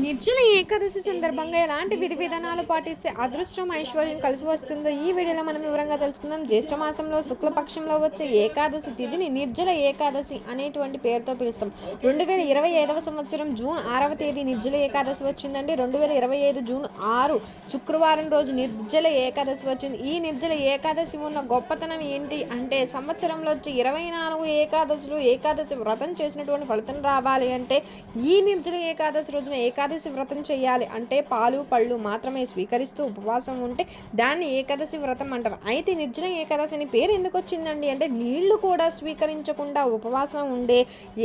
నిర్జల ఏకాదశి సందర్భంగా ఎలాంటి విధి విధానాలు పాటిస్తే అదృష్టం ఐశ్వర్యం కలిసి వస్తుందో ఈ వీడియోలో మనం వివరంగా తెలుసుకుందాం. జ్యేష్ఠ మాసంలో శుక్లపక్షంలో వచ్చే ఏకాదశి తిథిని నిర్జల ఏకాదశి అనేటువంటి పేరుతో పిలుస్తాం. 2025 సంవత్సరం జూన్ 6వ తేదీ నిర్జల ఏకాదశి వచ్చిందండి. 2025 జూన్ 6 శుక్రవారం రోజు నిర్జల ఏకాదశి వచ్చింది. ఈ నిర్జల ఏకాదశి ఉన్న గొప్పతనం ఏంటి అంటే, సంవత్సరంలో వచ్చి 24 ఏకాదశులు ఏకాదశి వ్రతం చేసినటువంటి ఫలితం రావాలి అంటే ఈ నిర్జల ఏకాదశి రోజున ఏకాదశి వ్రతం చేయాలి. అంటే పాలు పళ్ళు మాత్రమే స్వీకరిస్తూ ఉపవాసం ఉంటే దాన్ని ఏకాదశి వ్రతం అంటారు. అయితే నిర్జల ఏకాదశి అని పేరు ఎందుకు వచ్చిందండి అంటే, నీళ్లు కూడా స్వీకరించకుండా ఉపవాసం ఉండే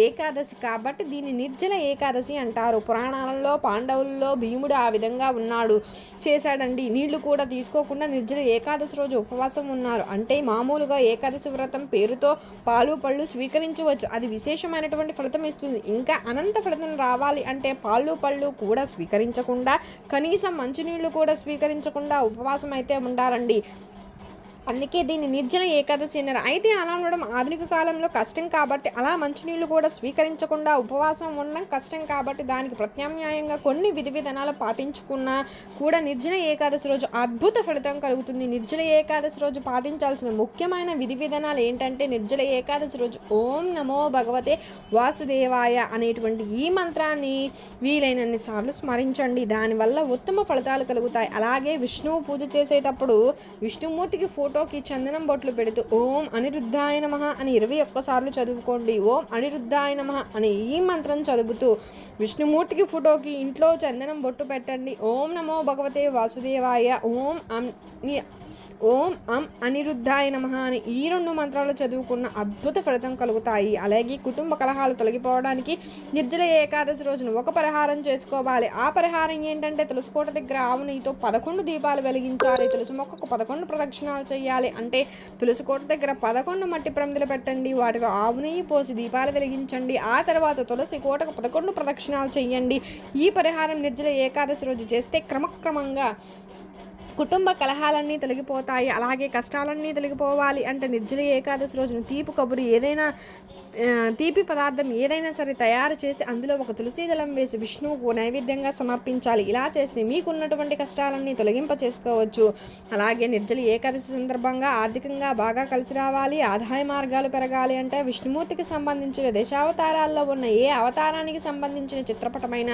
ఏకాదశి కాబట్టి దీన్ని నిర్జల ఏకాదశి అంటారు. పురాణాలలో పాండవుల్లో భీముడు ఆ విధంగా ఉన్నాడు, చేశాడండి. నీళ్లు కూడా తీసుకోకుండా నిర్జల ఏకాదశి రోజు ఉపవాసం ఉన్నారు. అంటే మామూలుగా ఏకాదశి వ్రతం పేరుతో పాలు పళ్ళు స్వీకరించవచ్చు, అది విశేషమైనటువంటి ఫలితం ఇస్తుంది. ఇంకా అనంత ఫలితం రావాలి అంటే పాలు పళ్ళు కూడా స్వీకరించకుండా, కనీసం మంచినీళ్ళు కూడా స్వీకరించకుండా ఉపవాసం అయితే ఉండాలండి. అందుకే దీన్ని నిర్జల ఏకాదశి అన్నారు. అయితే అలా ఉండడం ఆధునిక కాలంలో కష్టం కాబట్టి, అలా మంచినీళ్ళు కూడా స్వీకరించకుండా ఉపవాసం ఉండడం కష్టం కాబట్టి దానికి ప్రత్యామ్నాయంగా కొన్ని విధి విధానాలు పాటించుకున్నా కూడా నిర్జల ఏకాదశి రోజు అద్భుత ఫలితం కలుగుతుంది. నిర్జల ఏకాదశి రోజు పాటించాల్సిన ముఖ్యమైన విధి విధానాలు ఏంటంటే, నిర్జల ఏకాదశి రోజు ఓం నమో భగవతే వాసుదేవాయ అనేటువంటి ఈ మంత్రాన్ని వీలైనన్ని సార్లు స్మరించండి. దానివల్ల ఉత్తమ ఫలితాలు కలుగుతాయి. అలాగే విష్ణువు పూజ చేసేటప్పుడు విష్ణుమూర్తికి ఫోటోకి చందనం బొట్లు పెడుతూ ఓం అనిరుద్ధాయ నమః అని 21 సార్లు చదువుకోండి. ఓం అనిరుద్ధాయ నమః అని ఈ మంత్రం చదువుతూ విష్ణుమూర్తికి ఫోటోకి ఇంట్లో చందనం బొట్టు పెట్టండి. ఓం నమో భగవతే వాసుదేవాయ ఓం అనిరుద్ధాయ నమః అని ఈ 2 మంత్రాలు చదువుకున్న అద్భుత ఫలితం కలుగుతాయి. అలాగే కుటుంబ కలహాలు తొలగిపోవడానికి నిర్జల ఏకాదశి రోజున ఒక పరిహారం చేసుకోవాలి. ఆ పరిహారం ఏంటంటే, తులసికోట దగ్గర ఆవు నెయ్యితో 11 దీపాలు వెలిగించాలి. తులసి మొక్కకు 11 ప్రదక్షిణాలు చేయాలి. అంటే తులసికోట దగ్గర 11 మట్టి ప్రమిదలు పెట్టండి, వాటిలో ఆవు నెయ్యి పోసి దీపాలు వెలిగించండి. ఆ తర్వాత తులసి కోటకు 11 ప్రదక్షిణాలు చేయండి. ఈ పరిహారం నిర్జల ఏకాదశి రోజు చేస్తే క్రమక్రమంగా కుటుంబ కలహాలన్నీ తొలగిపోతాయి. అలాగే కష్టాలన్నీ తొలగిపోవాలి అంటే నిర్జల ఏకాదశి రోజున తీపి పదార్థం ఏదైనా సరే తయారు చేసి అందులో ఒక తులసి దళం వేసి విష్ణువుకు నైవేద్యంగా సమర్పించాలి. ఇలా చేస్తే మీకున్నటువంటి కష్టాలన్నీ తొలగింప చేసుకోవచ్చు. అలాగే నిర్జల ఏకాదశి సందర్భంగా ఆర్థికంగా బాగా కలిసి రావాలి, ఆదాయ మార్గాలు పెరగాలి అంటే విష్ణుమూర్తికి సంబంధించిన దశావతారాల్లో ఉన్న ఏ అవతారానికి సంబంధించిన చిత్రపటమైన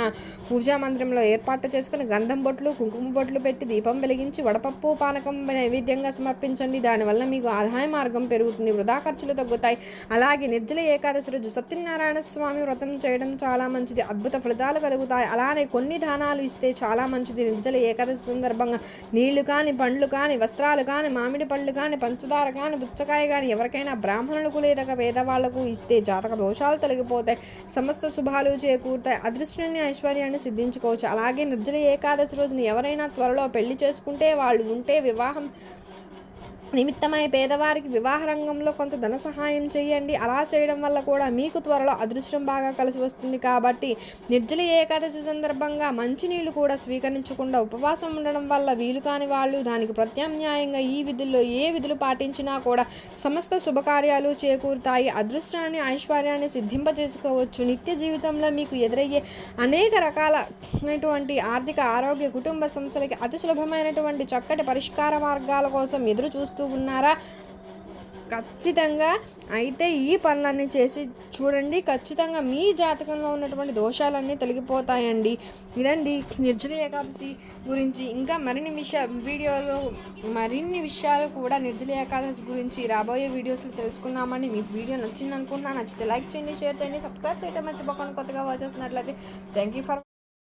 పూజా మందిరంలో ఏర్పాటు చేసుకుని గంధం బొట్లు కుంకుమ బొట్లు పెట్టి దీపం వెలిగించి వడపప్పు పానకం నైవేద్యంగా సమర్పించండి. దానివల్ల మీకు ఆదాయ మార్గం పెరుగుతుంది, వృధా ఖర్చులు తగ్గుతాయి. అలాగే నిర్జల ఏకాదశి రోజు సత్యనారాయణ స్వామి వ్రతం చేయడం చాలా మంచిది, అద్భుత ఫలితాలు కలుగుతాయి. అలానే కొన్ని దానాలు ఇస్తే చాలా మంచిది. నిర్జల ఏకాదశి సందర్భంగా నీళ్లు కానీ, పండ్లు కానీ, వస్త్రాలు కానీ, మామిడి పళ్ళు కానీ, పంచదార కానీ, పుచ్చకాయ కానీ ఎవరికైనా బ్రాహ్మణులకు లేదా పేదవాళ్లకు ఇస్తే జాతక దోషాలు తొలగిపోతాయి, సమస్త శుభాలు చేకూరుతాయి, అదృష్టాన్ని ఐశ్వర్యాన్ని సిద్ధించుకోవచ్చు. అలాగే నిర్జల ఏకాదశి రోజున ఎవరైనా త్వరలో పెళ్లి చేసుకుంటే వాళ్ళు ఉంటే వివాహం నిమిత్తమై పేదవారికి వివాహ రంగంలో కొంత ధన సహాయం చేయండి. అలా చేయడం వల్ల కూడా మీకు త్వరలో అదృష్టం బాగా కలిసి వస్తుంది. కాబట్టి నిర్జల ఏకాదశి సందర్భంగా మంచినీళ్ళు కూడా స్వీకరించకుండా ఉపవాసం ఉండడం వల్ల వీలు కాని వాళ్ళు దానికి ప్రత్యామ్నాయంగా ఈ విధుల్లో ఏ విధులు పాటించినా కూడా సమస్త శుభకార్యాలు చేకూరుతాయి, అదృష్టాన్ని ఐశ్వర్యాన్ని సిద్ధింపజేసుకోవచ్చు. నిత్య జీవితంలో మీకు ఎదురయ్యే అనేక రకాలైనటువంటి ఆర్థిక ఆరోగ్య కుటుంబ సమస్యలకి అతి సులభమైనటువంటి చక్కటి పరిష్కార మార్గాల కోసం ఎదురు చూస్తూ ఉన్నారా? ఖచ్చితంగా అయితే ఈ పనులన్నీ చేసి చూడండి, ఖచ్చితంగా మీ జాతకంలో ఉన్నటువంటి దోషాలన్నీ తొలగిపోతాయండి. ఇదండి నిర్జల ఏకాదశి గురించి. ఇంకా మరిన్ని విషయాలు కూడా నిర్జల ఏకాదశి గురించి రాబోయే వీడియోస్లో తెలుసుకుందామండి. మీకు వీడియో నచ్చింది అనుకుంటున్నా. నచ్చితే లైక్ చేయండి, షేర్ చేయండి, సబ్స్క్రైబ్ చేయడం మర్చిపోకండి. కొత్తగా వాచ్ చేస్తున్నట్లయితే థ్యాంక్ యూ ఫర్